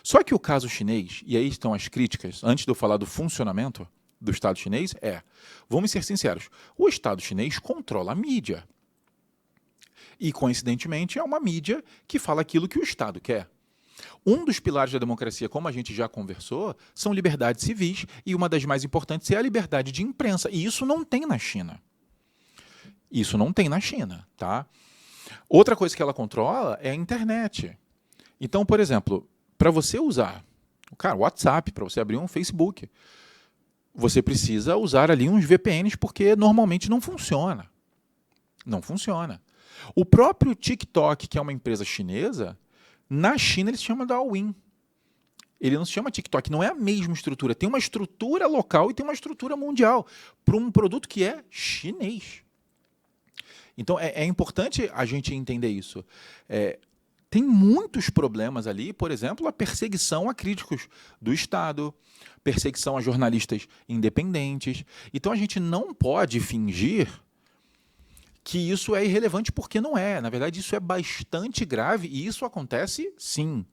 Só que o caso chinês, e aí estão as críticas, antes de eu falar do funcionamento do Estado chinês, vamos ser sinceros, o Estado chinês controla a mídia. E, coincidentemente, é uma mídia que fala aquilo que o Estado quer. Um dos pilares da democracia, como a gente já conversou, são liberdades civis, e uma das mais importantes é a liberdade de imprensa. E isso não tem na China. Isso não tem na China, tá? Outra coisa que ela controla é a internet. Então, por exemplo, para você usar o WhatsApp, para você abrir um Facebook, você precisa usar ali uns VPNs, porque normalmente não funciona. Não funciona. O próprio TikTok, que é uma empresa chinesa, na China ele se chama Douyin. Ele não se chama TikTok, não é a mesma estrutura. Tem uma estrutura local e tem uma estrutura mundial para um produto que é chinês. Então, é importante a gente entender isso. Tem muitos problemas ali, por exemplo, a perseguição a críticos do Estado, perseguição a jornalistas independentes. Então, a gente não pode fingir que isso é irrelevante, porque não é. Na verdade, isso é bastante grave e isso acontece, sim.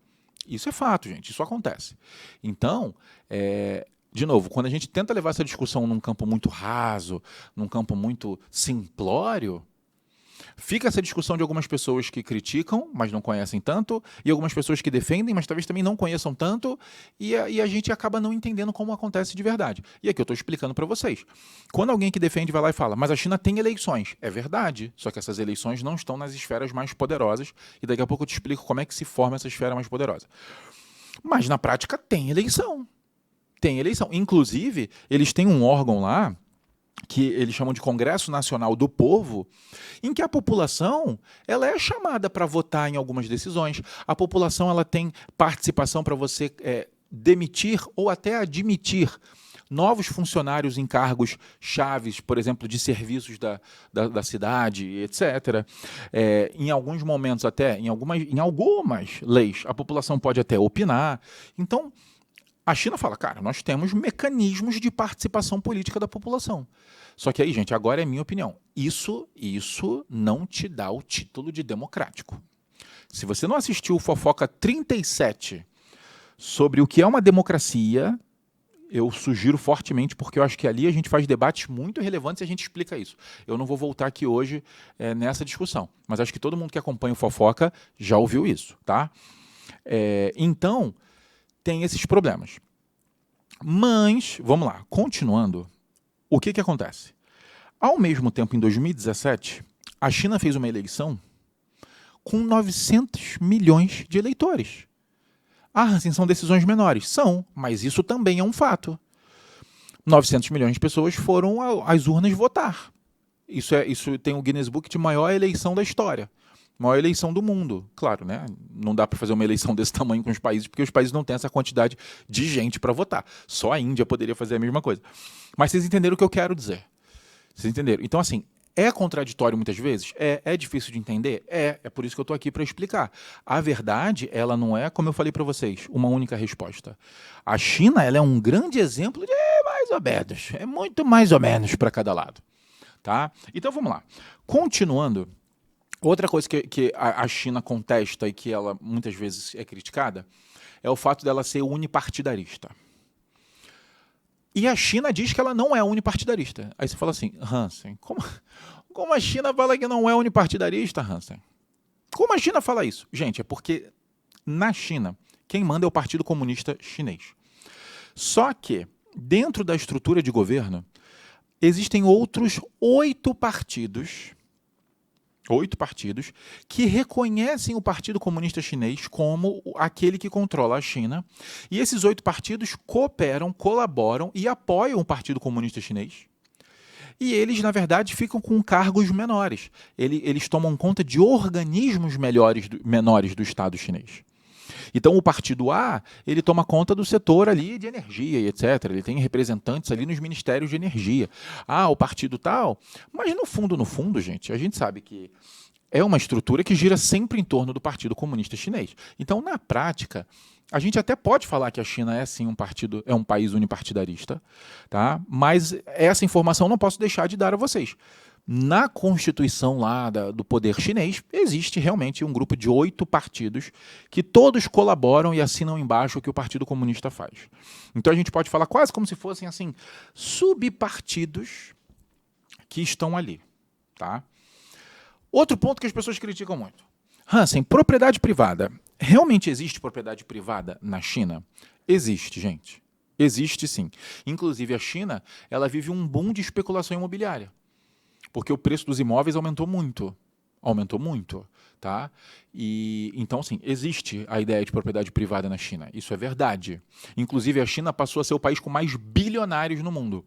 Isso é fato, gente. Isso acontece. Então, de novo, quando a gente tenta levar essa discussão num campo muito raso, num campo muito simplório, fica essa discussão de algumas pessoas que criticam, mas não conhecem tanto, e algumas pessoas que defendem, mas talvez também não conheçam tanto, e a gente acaba não entendendo como acontece de verdade. E aqui eu estou explicando para vocês. Quando alguém que defende vai lá e fala, mas a China tem eleições. É verdade, só que essas eleições não estão nas esferas mais poderosas, e daqui a pouco eu te explico como é que se forma essa esfera mais poderosa. Mas na prática tem eleição. Tem eleição. Inclusive, eles têm um órgão lá, que eles chamam de Congresso Nacional do Povo, em que a população ela é chamada para votar em algumas decisões. A população ela tem participação para você demitir ou até admitir novos funcionários em cargos chaves, por exemplo, de serviços da cidade, etc. Em alguns momentos até, em algumas leis, a população pode até opinar. Então, a China fala, cara, nós temos mecanismos de participação política da população. Só que aí, gente, agora é minha opinião. Isso não te dá o título de democrático. Se você não assistiu o Fofoca 37 sobre o que é uma democracia, eu sugiro fortemente, porque eu acho que ali a gente faz debates muito relevantes e a gente explica isso. Eu não vou voltar aqui hoje nessa discussão, mas acho que todo mundo que acompanha o Fofoca já ouviu isso, tá? Então, tem esses problemas. Mas, vamos lá, continuando, o que acontece? Ao mesmo tempo, em 2017, a China fez uma eleição com 900 milhões de eleitores. Assim, são decisões menores? São, mas isso também é um fato. 900 milhões de pessoas foram às urnas votar. Isso tem o Guinness Book de maior eleição da história. Maior eleição do mundo. Claro, né? Não dá para fazer uma eleição desse tamanho com os países, porque os países não têm essa quantidade de gente para votar. Só a Índia poderia fazer a mesma coisa. Mas vocês entenderam o que eu quero dizer. Vocês entenderam? Então, assim, é contraditório muitas vezes? É difícil de entender? É por isso que eu estou aqui para explicar. A verdade, ela não é, como eu falei para vocês, uma única resposta. A China, ela é um grande exemplo de mais ou menos. É muito mais ou menos para cada lado. Tá? Então, vamos lá. Continuando, outra coisa que a China contesta e que ela muitas vezes é criticada é o fato dela ser unipartidarista. E a China diz que ela não é unipartidarista. Aí você fala assim, Hansen, como a China fala que não é unipartidarista, Hansen? como a China fala isso? Gente, é porque na China, quem manda é o Partido Comunista Chinês. Só que, dentro da estrutura de governo, existem outros 8 partidos que reconhecem o Partido Comunista Chinês como aquele que controla a China. E esses 8 partidos cooperam, colaboram e apoiam o Partido Comunista Chinês. E eles, na verdade, ficam com cargos menores. Eles tomam conta de organismos menores do Estado chinês. Então, o partido A, ele toma conta do setor ali de energia e etc. Ele tem representantes ali nos ministérios de energia. O partido tal. Mas, no fundo, gente, a gente sabe que é uma estrutura que gira sempre em torno do Partido Comunista Chinês. Então, na prática, a gente até pode falar que a China é sim um país unipartidarista, tá? Mas essa informação não posso deixar de dar a vocês. Na Constituição lá do poder chinês, existe realmente um grupo de 8 partidos que todos colaboram e assinam embaixo o que o Partido Comunista faz. Então a gente pode falar quase como se fossem assim subpartidos que estão ali, tá? Outro ponto que as pessoas criticam muito. Hansen, propriedade privada. Realmente existe propriedade privada na China? Existe, gente. Existe sim. Inclusive a China, ela vive um boom de especulação imobiliária. Porque o preço dos imóveis aumentou muito. Aumentou muito, tá? E então, sim, existe a ideia de propriedade privada na China. Isso é verdade. Inclusive, a China passou a ser o país com mais bilionários no mundo.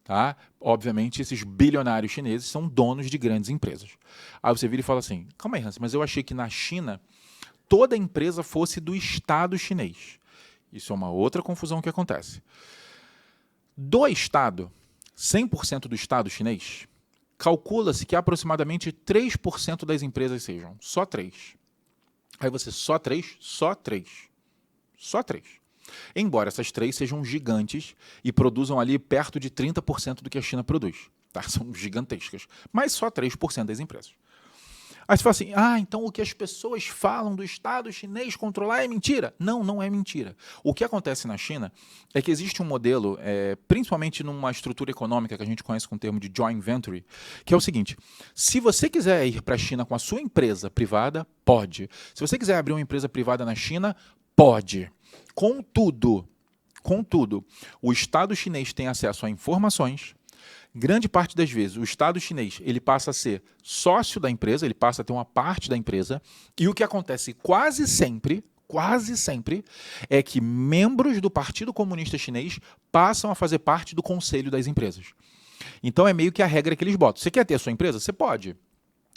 Tá? Obviamente, esses bilionários chineses são donos de grandes empresas. Aí você vira e fala assim, calma aí, Hans, mas eu achei que na China toda empresa fosse do Estado chinês. Isso é uma outra confusão que acontece. Do Estado, 100% do Estado chinês, calcula-se que aproximadamente 3% das empresas sejam. Só 3. Aí você, só 3? Só 3. Só 3. Embora essas 3 sejam gigantes e produzam ali perto de 30% do que a China produz. Tá? São gigantescas. Mas só 3% das empresas. Aí você fala assim, então o que as pessoas falam do Estado chinês controlar é mentira. Não, não é mentira. O que acontece na China é que existe um modelo, principalmente numa estrutura econômica que a gente conhece com o termo de joint venture, que é o seguinte, se você quiser ir para a China com a sua empresa privada, pode. Se você quiser abrir uma empresa privada na China, pode. Contudo, o Estado chinês tem acesso a informações. Grande parte das vezes, o Estado chinês ele passa a ser sócio da empresa, ele passa a ter uma parte da empresa, e o que acontece quase sempre, é que membros do Partido Comunista Chinês passam a fazer parte do conselho das empresas. Então é meio que a regra que eles botam. Você quer ter a sua empresa? Você pode.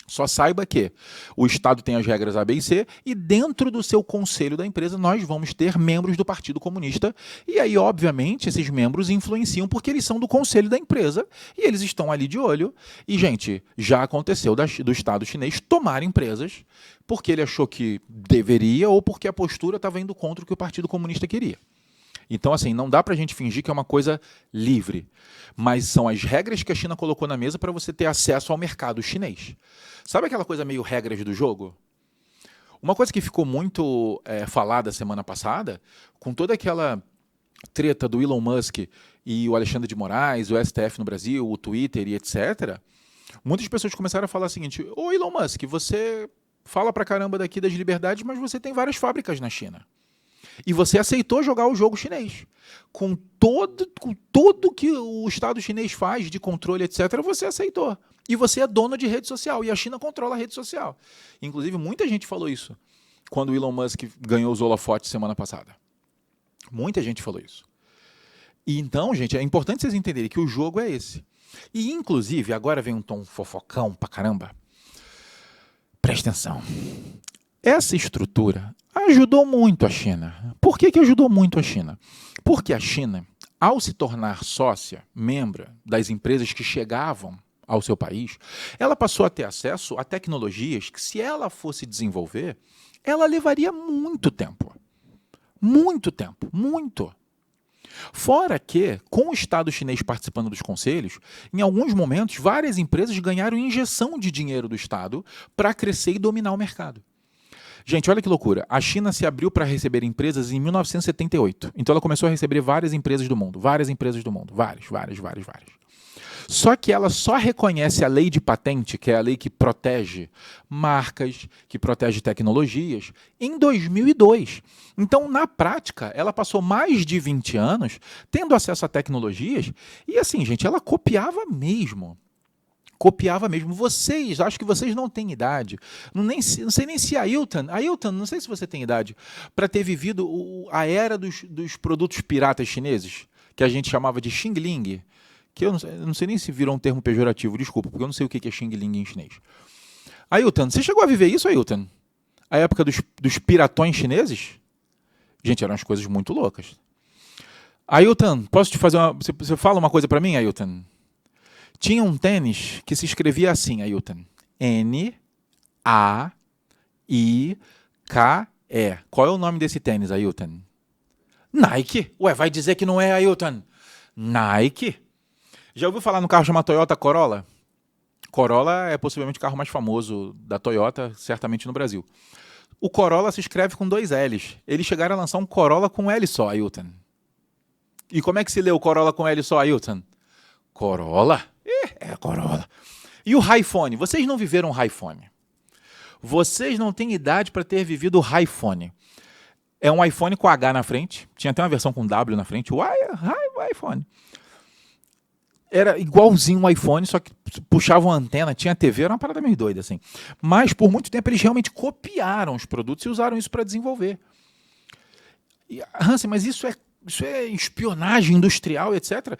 Só saiba que o Estado tem as regras A, B e C e dentro do seu conselho da empresa nós vamos ter membros do Partido Comunista e aí, obviamente, esses membros influenciam porque eles são do conselho da empresa e eles estão ali de olho. E, gente, já aconteceu do Estado chinês tomar empresas porque ele achou que deveria ou porque a postura estava indo contra o que o Partido Comunista queria. Então, assim, não dá para a gente fingir que é uma coisa livre, mas são as regras que a China colocou na mesa para você ter acesso ao mercado chinês. Sabe aquela coisa meio regras do jogo? Uma coisa que ficou muito falada semana passada, com toda aquela treta do Elon Musk e o Alexandre de Moraes, o STF no Brasil, o Twitter e etc., muitas pessoas começaram a falar o seguinte, ô Elon Musk, você fala pra caramba daqui das liberdades, mas você tem várias fábricas na China. E você aceitou jogar o jogo chinês. Com tudo que o Estado chinês faz de controle, etc., você aceitou. E você é dono de rede social. E a China controla a rede social. Inclusive, muita gente falou isso quando o Elon Musk ganhou os holofotes semana passada. Muita gente falou isso. E então, gente, é importante vocês entenderem que o jogo é esse. E, inclusive, agora vem um tom fofocão pra caramba. Presta atenção. Essa estrutura ajudou muito a China. Por que ajudou muito a China? Porque a China, ao se tornar sócia, membro das empresas que chegavam ao seu país, ela passou a ter acesso a tecnologias que, se ela fosse desenvolver, ela levaria muito tempo. Muito tempo. Muito. Fora que, com o Estado chinês participando dos conselhos, em alguns momentos, várias empresas ganharam injeção de dinheiro do Estado para crescer e dominar o mercado. Gente, olha que loucura. A China se abriu para receber empresas em 1978. Então ela começou a receber várias empresas do mundo. Várias. Só que ela só reconhece a lei de patente, que é a lei que protege marcas, que protege tecnologias, em 2002. Então, na prática, ela passou mais de 20 anos tendo acesso a tecnologias e, assim, gente, ela copiava mesmo. Copiava mesmo. Vocês, acho que vocês não têm idade. Não sei nem se Ailton, não sei se você tem idade, para ter vivido a era dos produtos piratas chineses, que a gente chamava de Xing Ling, que eu não sei nem se virou um termo pejorativo, desculpa, porque eu não sei o que é Xing Ling em chinês. Ailton, você chegou a viver isso, Ailton? A época dos piratões chineses? Gente, eram as coisas muito loucas. Ailton, posso te fazer uma... Você fala uma coisa para mim, Ailton? Tinha um tênis que se escrevia assim, Ailton. N-A-I-K-E. Qual é o nome desse tênis, Ailton? Nike. Ué, vai dizer que não é, Ailton? Nike. Já ouviu falar no carro chamado Toyota Corolla? Corolla é possivelmente o carro mais famoso da Toyota, certamente no Brasil. O Corolla se escreve com 2 L's. Eles chegaram a lançar um Corolla com L só, Ailton. E como é que se lê o Corolla com L só, Ailton? Corolla? É Corolla. E o iPhone? Vocês não viveram o iPhone. Vocês não têm idade para ter vivido o iPhone. É um iPhone com H na frente. Tinha até uma versão com W na frente. O iPhone. Era igualzinho um iPhone, só que puxava uma antena, tinha TV, era uma parada meio doida, assim. Mas, por muito tempo, eles realmente copiaram os produtos e usaram isso para desenvolver. E, Hansen, mas isso é espionagem industrial, etc.?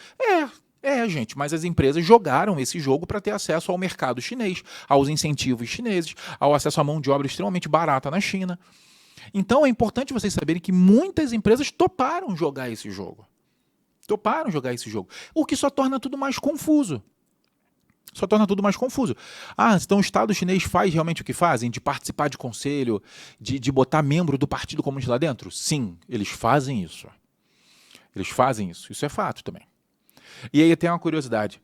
Gente, mas as empresas jogaram esse jogo para ter acesso ao mercado chinês, aos incentivos chineses, ao acesso à mão de obra extremamente barata na China. Então é importante vocês saberem que muitas empresas toparam jogar esse jogo. O que só torna tudo mais confuso. Então o Estado chinês faz realmente o que fazem? De participar de conselho, de botar membro do Partido Comunista lá dentro? Sim, eles fazem isso. Isso é fato também. E aí tem uma curiosidade.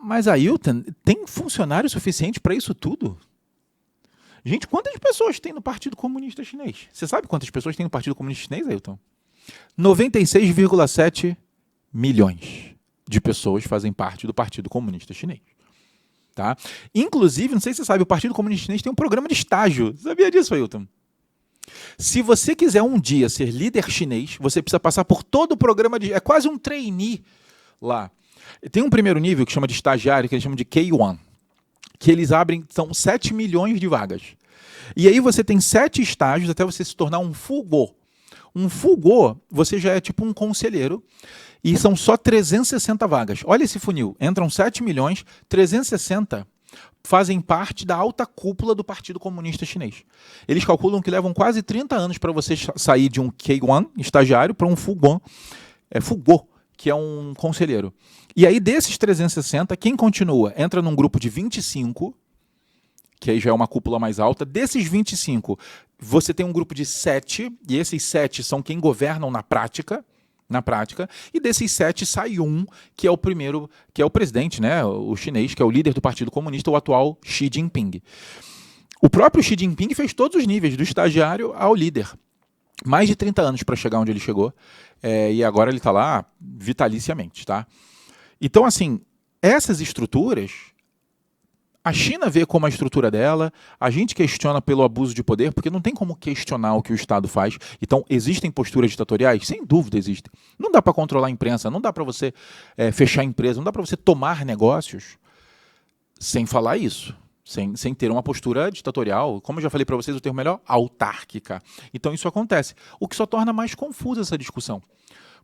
Mas Ailton, tem funcionário suficiente para isso tudo? Gente, quantas pessoas tem no Partido Comunista Chinês? Você sabe quantas pessoas tem no Partido Comunista Chinês, Ailton? 96,7 milhões de pessoas fazem parte do Partido Comunista Chinês. Tá? Inclusive, não sei se você sabe, o Partido Comunista Chinês tem um programa de estágio. Você sabia disso, Ailton? Se você quiser um dia ser líder chinês, você precisa passar por todo o programa de... É quase um trainee lá. Tem um primeiro nível que chama de estagiário, que eles chamam de K1, que eles abrem, são 7 milhões de vagas. E aí você tem 7 estágios até você se tornar um Fugo. Um Fugo, você já é tipo um conselheiro, e são só 360 vagas. Olha esse funil, entram 7 milhões, 360 fazem parte da alta cúpula do Partido Comunista Chinês. Eles calculam que levam quase 30 anos para você sair de um K1, estagiário, para um Fugo, que é um conselheiro. E aí, desses 360, quem continua? Entra num grupo de 25, que aí já é uma cúpula mais alta. Desses 25, você tem um grupo de 7, e esses 7 são quem governam na prática, e desses 7 sai um, que é o primeiro, que é o presidente, né, o chinês, que é o líder do Partido Comunista, o atual Xi Jinping. O próprio Xi Jinping fez todos os níveis, do estagiário ao líder. Mais de 30 anos para chegar onde ele chegou, e agora ele está lá vitaliciamente. Tá? Então, assim, essas estruturas, a China vê como a estrutura dela, a gente questiona pelo abuso de poder, porque não tem como questionar o que o Estado faz. Então, existem posturas ditatoriais? Sem dúvida existem. Não dá para controlar a imprensa, não dá para você fechar a empresa, não dá para você tomar negócios sem falar isso. Sem ter uma postura ditatorial, como eu já falei para vocês, o termo melhor, autárquica. Então isso acontece, o que só torna mais confusa essa discussão.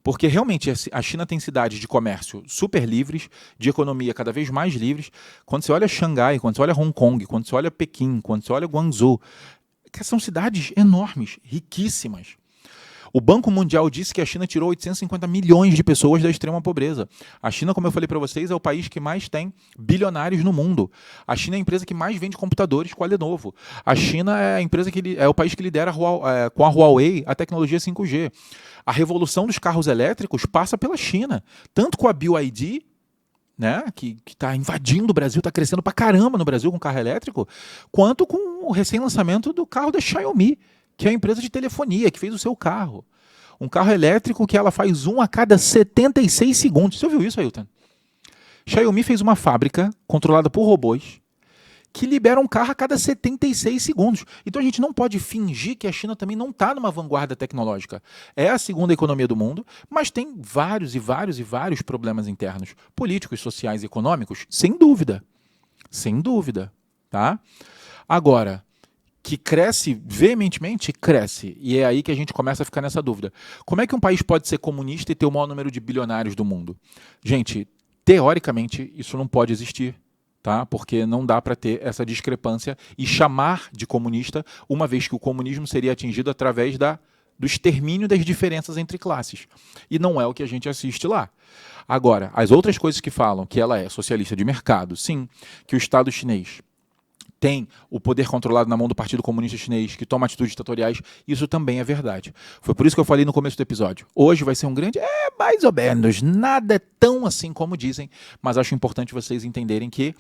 Porque realmente a China tem cidades de comércio super livres, de economia cada vez mais livres. Quando você olha Xangai, quando você olha Hong Kong, quando você olha Pequim, quando você olha Guangzhou, são cidades enormes, riquíssimas. O Banco Mundial disse que a China tirou 850 milhões de pessoas da extrema pobreza. A China, como eu falei para vocês, é o país que mais tem bilionários no mundo. A China é a empresa que mais vende computadores com a Lenovo. A China é a empresa é o país que lidera com a Huawei a tecnologia 5G. A revolução dos carros elétricos passa pela China, tanto com a BYD, né, que está invadindo o Brasil, está crescendo pra caramba no Brasil com carro elétrico, quanto com o recém-lançamento do carro da Xiaomi, que é a empresa de telefonia, que fez o seu carro. Um carro elétrico que ela faz um a cada 76 segundos. Você ouviu isso, Ailton? Xiaomi fez uma fábrica controlada por robôs que libera um carro a cada 76 segundos. Então a gente não pode fingir que a China também não está numa vanguarda tecnológica. É a segunda economia do mundo, mas tem vários e vários e vários problemas internos, políticos, sociais e econômicos, sem dúvida. Sem dúvida. Tá? Agora, que cresce veementemente, cresce. E é aí que a gente começa a ficar nessa dúvida. Como é que um país pode ser comunista e ter o maior número de bilionários do mundo? Gente, teoricamente, isso não pode existir. Tá? Porque não dá para ter essa discrepância e chamar de comunista, uma vez que o comunismo seria atingido através do extermínio das diferenças entre classes. E não é o que a gente assiste lá. Agora, as outras coisas que falam que ela é socialista de mercado, sim, que o Estado chinês tem o poder controlado na mão do Partido Comunista Chinês, que toma atitudes ditatoriais, isso também é verdade. Foi por isso que eu falei no começo do episódio. Hoje vai ser um grande, mais ou menos, nada é tão assim como dizem, mas acho importante vocês entenderem que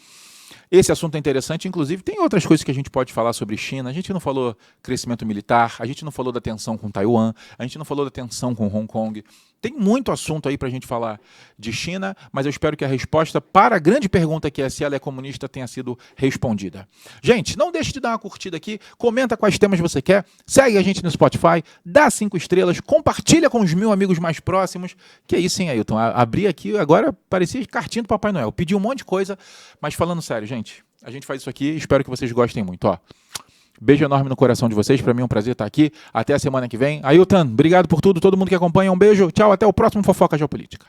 esse assunto é interessante, inclusive tem outras coisas que a gente pode falar sobre China. A gente não falou crescimento militar, a gente não falou da tensão com Taiwan, a gente não falou da tensão com Hong Kong. Tem muito assunto aí para a gente falar de China, mas eu espero que a resposta para a grande pergunta que é se ela é comunista tenha sido respondida. Gente, não deixe de dar uma curtida aqui, comenta quais temas você quer, segue a gente no Spotify, dá 5 estrelas, compartilha com os 1000 amigos mais próximos. Que é isso, hein, Ailton? Abri aqui, agora parecia cartinha do Papai Noel. Pedi um monte de coisa, mas falando sério, gente, a gente faz isso aqui, espero que vocês gostem muito, ó. Beijo enorme no coração de vocês, para mim é um prazer estar aqui. Até a semana que vem. Ailton, obrigado por tudo, todo mundo que acompanha, um beijo, tchau, até o próximo Fofoca Geopolítica.